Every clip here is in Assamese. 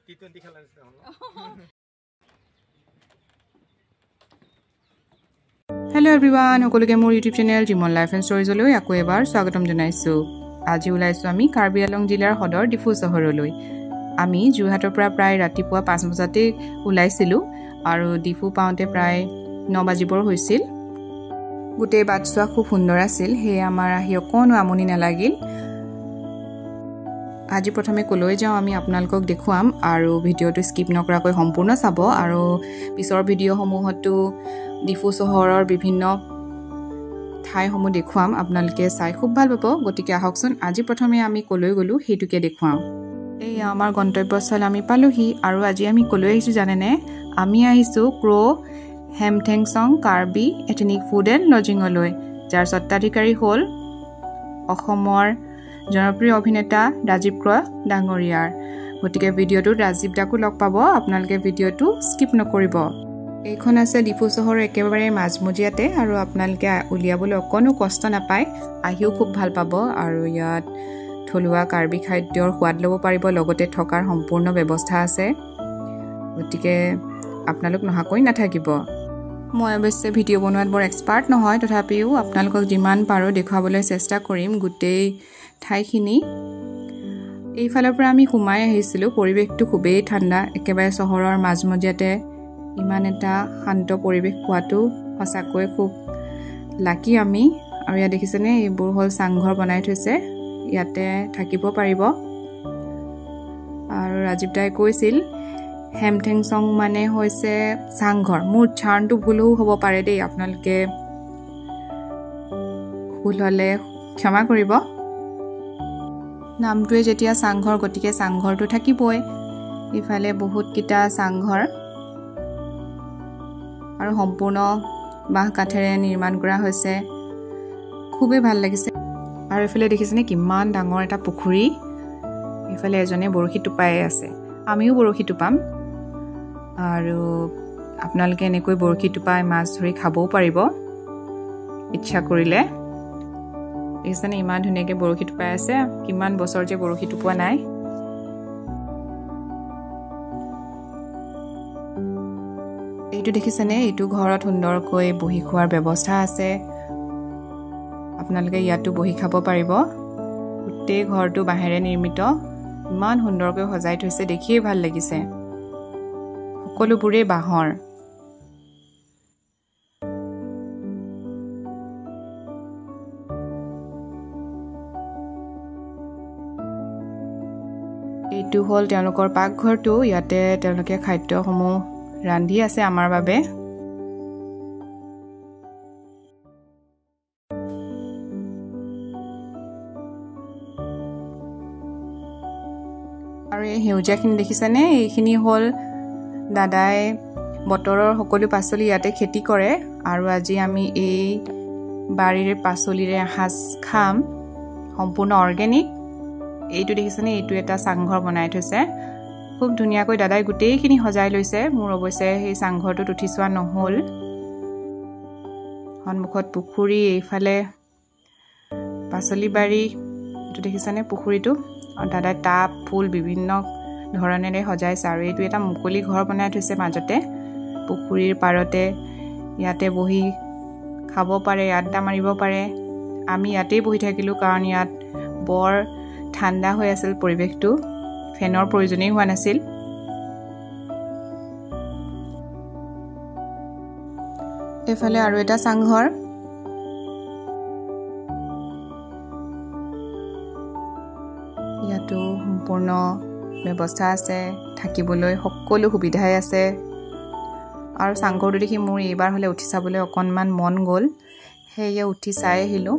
T20 খেলা নিচিনা হ'ল Hello everyone, সকলোকে মোৰ YouTube channel Jimon Life and Stories লৈ আকৌ এবাৰ স্বাগতম জনাইছো। আজি ওলাইছো আমি কাৰ্বি আংলং জিলাৰ সদৰ ডিফু চহৰলৈ। আমি যোৰহাটৰ পৰা প্ৰায় ৰাতিপুৱা 5 বজাতে ওলাইছিলো আৰু ডিফু পাওঁতে প্ৰায় 9 বাজিবৰ হৈছিল। গোটেই বাটছোৱা খুব সুন্দৰ আছিল, হে আমাৰ আহি কোনো আমনি নালাগিল। আজি প্ৰথমে কলৈ যাওঁ আমি আপোনালোকক দেখুৱাম আৰু ভিডিওটো স্কিপ নকৰাকৈ সম্পূৰ্ণ চাব আৰু পিছৰ ভিডিওসমূহতো ডিফু চহৰৰ বিভিন্ন ঠাইসমূহ দেখুৱাম। আপোনালোকে চাই খুব ভাল পাব, গতিকে আহকচোন আজি প্ৰথমে আমি কলৈ গলো হেতুকে দেখুৱাম। এই আমাৰ গন্তব্যস্থল আমি পালোহি আৰু আজি আমি কলৈ আহিছো জানেনে? আমি আহিছো ক্ৰো হেমথেংচং কাৰ্বি এথনিক ফুড এণ্ড লজিঙলৈ, যাৰ স্বত্বাধিকাৰী হ'ল অসমৰ জনপ্ৰিয় অভিনেতা ৰাজীৱ ক্ৰয় ডাঙৰীয়াৰ। গতিকে ভিডিওটোত ৰাজীৱ দাকো লগ পাব, আপোনালোকে ভিডিওটো স্কিপ নকৰিব। এইখন আছে ডিফু চহৰৰ একেবাৰে মাজমজিয়াতে আৰু আপোনালোকে উলিয়াবলৈ অকণো কষ্ট নাপায়, আহিও খুব ভাল পাব আৰু ইয়াত থলুৱা কাৰ্বি খাদ্যৰ সোৱাদ ল'ব পাৰিব, লগতে থকাৰ সম্পূৰ্ণ ব্যৱস্থা আছে। গতিকে আপোনালোক নহাকৈ নাথাকিব। মই অৱশ্যে ভিডিঅ' বনোৱাত বৰ এক্সপাৰ্ট নহয়, তথাপিও আপোনালোকক যিমান পাৰোঁ দেখুৱাবলৈ চেষ্টা কৰিম গোটেই ঠাইখিনি। এইফালৰ পৰা আমি সোমাই আহিছিলোঁ, পৰিৱেশটো খুবেই ঠাণ্ডা, একেবাৰে চহৰৰ মাজমজিয়াতে ইমান এটা শান্ত পৰিৱেশ পোৱাটো সঁচাকৈ খুব লাকি আমি। আৰু ইয়াত দেখিছেনে, এইবোৰ হ'ল চাংঘৰ বনাই থৈছে, ইয়াতে থাকিব পাৰিব। আৰু ৰাজীৱ দাই কৈছিল হেমথেংচং মানে হৈছে চাংঘৰ। মোৰ উচ্চাৰণটো ভুলো হ'ব পাৰে দেই, আপোনালোকে ভুল হ'লে ক্ষমা কৰিব। নামটোৱে যেতিয়া চাংঘৰ, গতিকে চাংঘৰটো থাকিবই। ইফালে বহুতকেইটা চাংঘৰ আৰু সম্পূৰ্ণ বাঁহ কাঠেৰে নিৰ্মাণ কৰা হৈছে, খুবেই ভাল লাগিছে। আৰু এইফালে দেখিছেনে কিমান ডাঙৰ এটা পুখুৰী, এইফালে এজনে বৰশী টোপাই আছে, আমিও বৰশী টোপাম। আৰু আপোনালোকে এনেকৈ বৰশী টোপাই মাছ ধৰি খাবও পাৰিব ইচ্ছা কৰিলে। দেখিছেনে ইমান ধুনীয়াকৈ বৰশী টোপাই আছে, কিমান বছৰ যে বৰশী টোপোৱা নাই। এইটো দেখিছেনে, এইটো ঘৰত সুন্দৰকৈ বহি খোৱাৰ ব্যৱস্থা আছে, আপোনালোকে ইয়াতো বহি খাব পাৰিব। গোটেই ঘৰটো বাঁহেৰে নিৰ্মিত, ইমান সুন্দৰকৈ সজাই থৈছে, দেখিয়ে ভাল লাগিছে। সকলোবোৰেই বাঁহৰ। এইটো হ'ল তেওঁলোকৰ পাকঘৰটো, ইয়াতে তেওঁলোকে খাদ্যসমূহ ৰান্ধি আছে আমাৰ বাবে। আৰু এই সেউজীয়াখিনি দেখিছেনে, এইখিনি হ'ল দাদাই বতৰৰ সকলো পাচলি ইয়াতে খেতি কৰে আৰু আজি আমি এই বাৰীৰ পাচলিৰে এসাঁজ খাম, সম্পূৰ্ণ অৰ্গেনিক। এইটো দেখিছেনে, এইটো এটা চাংঘৰ বনাই থৈছে, খুব ধুনীয়াকৈ দাদাই গোটেইখিনি সজাই লৈছে। মোৰ অৱশ্যে সেই চাংঘৰটোত উঠি চোৱা নহ'ল। সন্মুখত পুখুৰী, এইফালে পাচলি বাৰী, এইটো দেখিছেনে পুখুৰীটো, আৰু দাদাই টাব ফুল বিভিন্ন ধৰণেৰে সজাইছে। আৰু এইটো এটা মুকলি ঘৰ বনাই থৈছে মাজতে, পুখুৰীৰ পাৰতে, ইয়াতে বহি খাব পাৰে, আড্ডা মাৰিব পাৰে। আমি ইয়াতেই বহি থাকিলোঁ কাৰণ ইয়াত বৰ ঠাণ্ডা হৈ আছিল পৰিৱেশটো, ফেনৰ প্ৰয়োজনেই হোৱা নাছিল। এইফালে আৰু এটা চাংঘৰ, ইয়াতো সম্পূৰ্ণ ব্যৱস্থা আছে, থাকিবলৈ সকলো সুবিধাই আছে। আৰু চাংঘৰটো দেখি মোৰ এইবাৰ হ'লে উঠি চাবলৈ অকণমান মন গ'ল, সেয়ে উঠি চাই আহিলোঁ।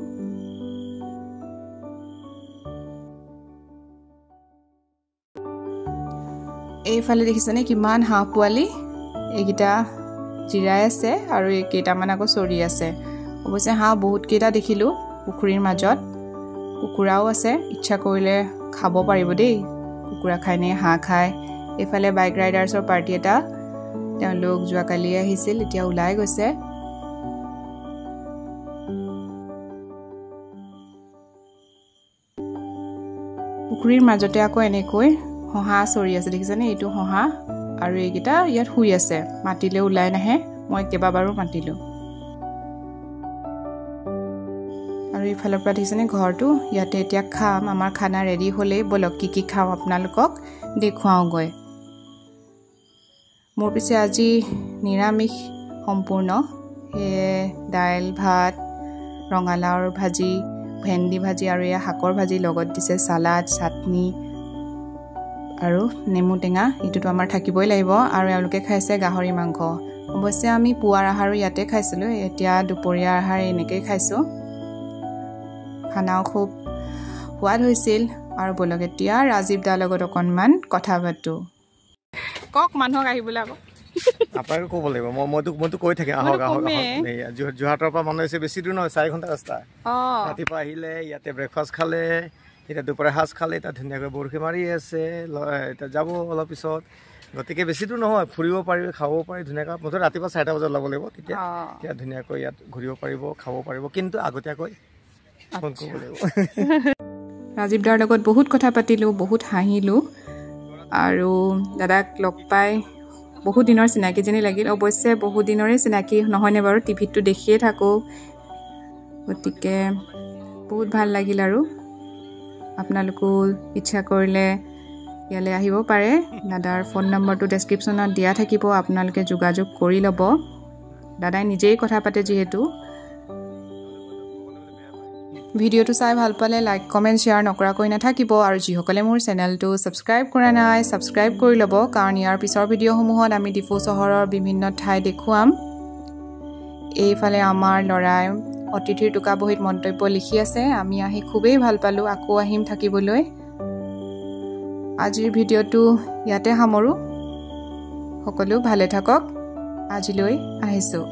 এইফালে দেখিছেনে কিমান হাঁহ পোৱালি, এইকেইটা জিৰাই আছে আৰু এই কেইটামান আকৌ চৰি আছে। অৱশ্যে হাঁহ বহুতকেইটা দেখিলোঁ পুখুৰীৰ মাজত, কুকুৰাও আছে, ইচ্ছা কৰিলে খাব পাৰিব দেই, কুকুৰা খাই নে হাঁহ খায়। এইফালে বাইক ৰাইডাৰ্ছৰ পাৰ্টি এটা, তেওঁলোক যোৱাকালি আহিছিল, এতিয়া ওলাই গৈছে। পুখুৰীৰ মাজতে আকৌ এনেকৈ হহা চৰি আছে দেখিছেনে এইটো হহা আৰু এইকেইটা ইয়াত শুই আছে মাতিলে ওলাই নাহে মই কেইবাবাৰো মাতিলোঁ আৰু ইফালৰ পৰা দেখিছেনে ঘৰটো ইয়াতে এতিয়া খাম আমাৰ খানা ৰেডি হ'লেই বলক কি খাওঁ আপোনালোকক দেখুৱাওঁগৈ মোৰ পিছে আজি নিৰামিষ সম্পূৰ্ণ সেয়ে দাইল ভাত ৰঙালাওৰ ভাজি ভেন্দি ভাজি আৰু এয়া শাকৰ ভাজি লগত দিছে সালাড চাটনি আৰু নেমু টেঙা এইটোতো আমাৰ থাকিবই লাগিব আৰু এওঁলোকে খাইছে গাহৰি মাংস অৱশ্যে আমি পুৱাৰ আহাৰো ইয়াতে খাইছিলোঁ এতিয়া দুপৰীয়া আহাৰ এনেকৈ খাইছোঁ খানাও খুব সোৱাদ হৈছিল আৰু বলক এতিয়া ৰাজীৱ দাৰ লগত অকণমান কথা পাতোঁ কক মানুহক আহিবলৈ আকৌ আপোনাক ক'ব লাগিব মইতো কৈ থাকে আহক আহক যোৰহাটৰ পৰা মানুহ হৈছে বেছি দূৰ নহয় 4 ঘণ্টা ৰাস্তা ৰাতিপুৱা আহিলে ইয়াতে ব্ৰেকফাষ্ট খালে এতিয়া দুপৰীয়া সাজ খালে এতিয়া ধুনীয়াকৈ বৰশী মাৰি আছে এতিয়া যাব অলপ পিছত গতিকে বেছি দূৰ নহয় ফুৰিব পাৰিব খাব পাৰি ধুনীয়াকৈ মুঠতে ৰাতিপুৱা 4টা বজাত ল'ব লাগিব তেতিয়া ধুনীয়াকৈ ইয়াত ঘূৰিব পাৰিব খাব পাৰিব কিন্তু আগতীয়াকৈ ফোন কৰিব লাগিব ৰাজীৱ দাৰ লগত বহুত কথা পাতিলোঁ বহুত হাঁহিলোঁ আৰু দাদাক লগ পাই বহুত দিনৰ চিনাকি যেনি লাগিল অৱশ্যে বহুত দিনৰে চিনাকি নহয়নে বাৰু টিভিটো দেখিয়ে থাকোঁ গতিকে বহুত ভাল লাগিল আৰু আপোনালোকো ইচ্ছা কৰিলে ইয়ালৈ আহিব পাৰে দাদাৰ ফোন নম্বৰটো ডেছক্ৰিপশ্যনত দিয়া থাকিব আপোনালোকে যোগাযোগ কৰি ল'ব দাদাই নিজেই কথা পাতে যিহেতু ভিডিঅ'টো চাই ভাল পালে লাইক কমেণ্ট শ্বেয়াৰ নকৰাকৈ নাথাকিব আৰু যিসকলে মোৰ চেনেলটো ছাবস্ক্ৰাইব কৰা নাই ছাবস্ক্ৰাইব কৰি ল'ব কাৰণ ইয়াৰ পিছৰ ভিডিঅ'সমূহত আমি ডিফু চহৰৰ বিভিন্ন ঠাই দেখুৱাম এইফালে আমাৰ ল'ৰাই অতিথিৰ টোকা বহীত মন্তব্য লিখি আছে আমি আহি খুবেই ভাল পালোঁ আকৌ আহিম থাকিবলৈ আজিৰ ভিডিঅ'টো ইয়াতে সামৰোঁ সকলো ভালে থাকক আজিলৈ আহিছোঁ